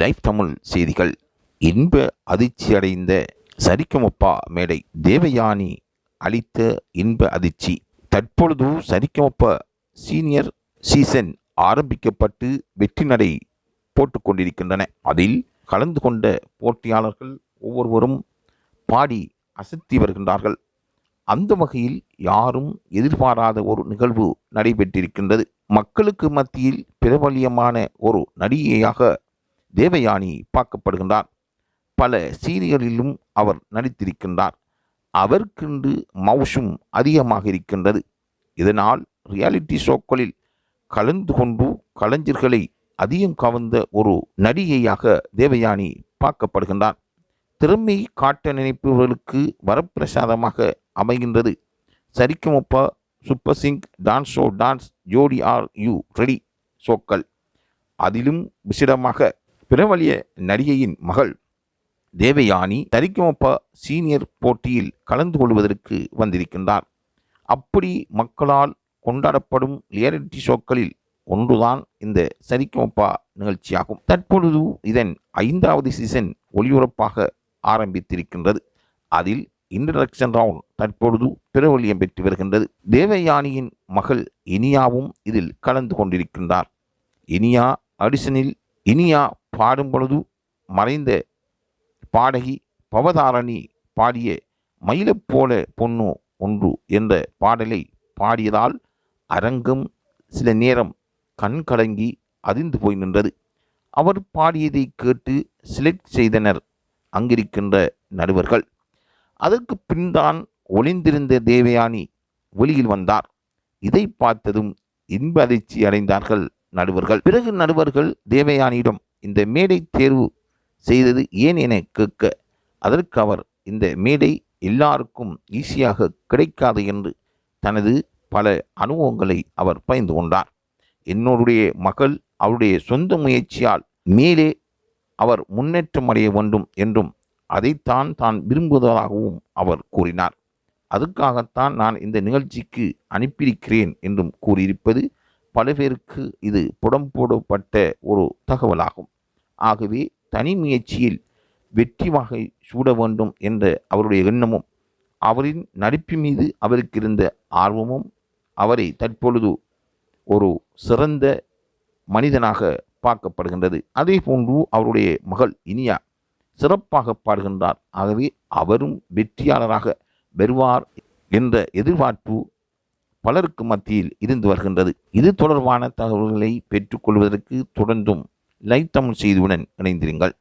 Live Tamil செய்திகள். இன்ப அதிர்ச்சியடைந்த சரிகமபா மேடை. தேவயானி அளித்த இன்ப அதிர்ச்சி. தற்பொழுது சரிகமபா சீனியர் சீசன் ஆரம்பிக்கப்பட்டு வெற்றி நடை போட்டுக் கொண்டிருக்கின்றன. அதில் கலந்து கொண்ட போட்டியாளர்கள் ஒவ்வொருவரும் பாடி அசத்தி வருகின்றார்கள். அந்த வகையில் யாரும் எதிர்பாராத ஒரு நிகழ்வு நடைபெற்றிருக்கின்றது. மக்களுக்கு மத்தியில் பிரபல்யமான ஒரு நடிகையாக தேவயானி பார்க்கப்படுகின்றார். பல சீரியலிலும் அவர் நடித்திருக்கின்றார். அவருக்கென்று மவுசும் அதிகமாக இருக்கின்றது. இதனால் ரியாலிட்டி ஷோக்களில் கலந்து கொண்டு கலைஞர்களை அதிகம் கவர்ந்த ஒரு நடிகையாக தேவயானி பார்க்கப்படுகின்றார். திறமை காட்ட நினைப்பவர்களுக்கு வரப்பிரசாதமாக அமைகின்றது Sarigamapa super singer, dance show, dance Jodi, are you ready ஷோக்கள். அதிலும் விசிடமாக பிரபல்ய நடிகையின் மகள் தேவயானி சரிகமபா சீனியர் போட்டியில் கலந்து கொள்வதற்கு வந்திருக்கின்றார். அப்படி மக்களால் கொண்டாடப்படும் ரியாலிட்டி ஷோக்களில் ஒன்றுதான் இந்த சரிகமபா நிகழ்ச்சியாகும். தற்பொழுது இதன் 5வது சீசன் ஒளிபரப்பாக ஆரம்பித்திருக்கின்றது. அதில் இன்ட்ரடக்ஷன் ரவுண்ட் தற்பொழுது பிரபல்யம் பெற்று வருகின்றது. தேவயானியின் மகள் இனியாவும் இதில் கலந்து கொண்டிருக்கின்றார். இனியா ஆடிஷனில் இனியா பாடும் பொழுது மறைந்த பாடகி பவதாரணி பாடிய மயிலப்போல பொண்ணு ஒன்று என்ற பாடலை பாடியதால் அரங்கம் சில நேரம் கண் கலங்கி அதிர்ந்து போய் நின்றது. அவர் பாடியதை கேட்டு செலக்ட் செய்தனர் அங்கிருக்கின்ற நடுவர்கள். அதற்கு பின்தான் ஒளிந்திருந்த தேவயானி வெளியில் வந்தார். இதை பார்த்ததும் இன்ப அதிர்ச்சி அடைந்தார்கள் நடுவர்கள். பிறகு நடுவர்கள் தேவயானியிடம் இந்த மேடை தேர்வு செய்தது ஏன் என கேட்க, அதற்கு அவர் இந்த மேடை எல்லாருக்கும் ஈஸியாக கிடைக்காது என்று தனது பல அனுபவங்களை அவர் பகிர்ந்து கொண்டார். என்னுடைய மகள் அவருடைய சொந்த முயற்சியால் மேலே அவர் முன்னேற்றம் அடைய வேண்டும் என்றும் அதைத்தான் தான் விரும்புவதாகவும் அவர் கூறினார். அதுக்காகத்தான் நான் இந்த நிகழ்ச்சிக்கு அனுப்பியிருக்கிறேன் என்றும் கூறியிருப்பது பல பேருக்கு இது புடம் போடப்பட்ட ஒரு தகவலாகும். ஆகவே தனி முயற்சியில் வெற்றி வகை சூட வேண்டும் என்ற அவருடைய எண்ணமும் அவரின் நடிப்பு மீது அவருக்கு இருந்த ஆர்வமும் அவரை தற்பொழுது ஒரு சிறந்த மனிதனாக பார்க்கப்படுகின்றது. அதே போன்று அவருடைய மகள் இனியா சிறப்பாக பாடுகின்றார். ஆகவே அவரும் வெற்றியாளராக வருவார் என்ற எதிர்பார்ப்பு பலருக்கு மத்தியில் இருந்து வருகின்றது. இது தொடர்பான தகவல்களை பெற்றுக்கொள்வதற்கு தொடர்ந்தும் லைவ் தமிழ் செய்தியுடன் இணைந்திருங்கள்.